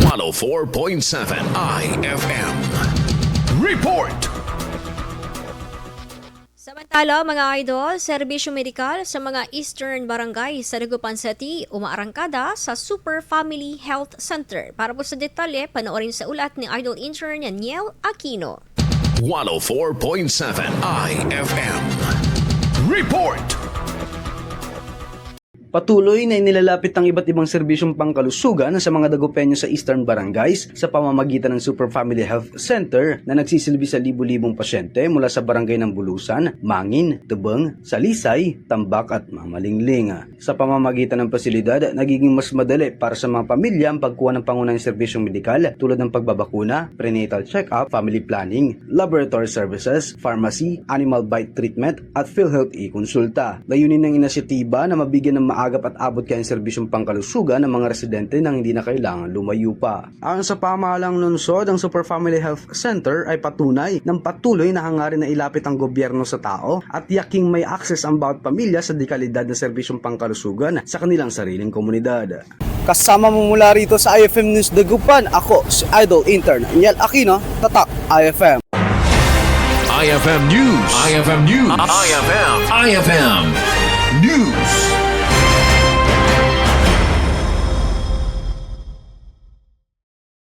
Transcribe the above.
104.7 IFM. Report! Samantala mga idol, serbisyo medikal sa mga Eastern Barangay sa Dagupan City umaarangkada sa Super Family Health Center. Para po sa detalye, panoorin sa ulat ni Idol Intern Niel Aquino. 104.7 IFM. Report! Patuloy na inilalapit ang iba't ibang serbisyong pangkalusugan sa mga Dagupeño sa Eastern Barangays sa pamamagitan ng Super Family Health Center na nagsisilbi sa libu-libong pasyente mula sa barangay ng Bulusan, Mangin, Tubeng, Salisay, Tambak at Mamalingling. Sa pamamagitan ng pasilidad, nagiging mas madali para sa mga pamilya ang pagkuha ng pangunahing serbisyong medikal tulad ng pagbabakuna, prenatal check-up, family planning, laboratory services, pharmacy, animal bite treatment at PhilHealth e-konsulta. Layunin ng inisyatiba na mabigyan ng maagap at abot kayang serbisyong pangkalusugan ng mga residente nang hindi na kailangan lumayo pa. Ayon sa pamahalang lungsod, ang Super Family Health Center ay patunay ng patuloy na hangarin na ilapit ang gobyerno sa tao at yaking may access ang bawat pamilya sa dekalidad na serbisyong pangkalusugan sa kanilang sariling komunidad. Kasama mo mula rito sa IFM News Dagupan, ako si Idol Intern Niel Aquino, Tatak IFM. IFM News. IFM News. IFM News.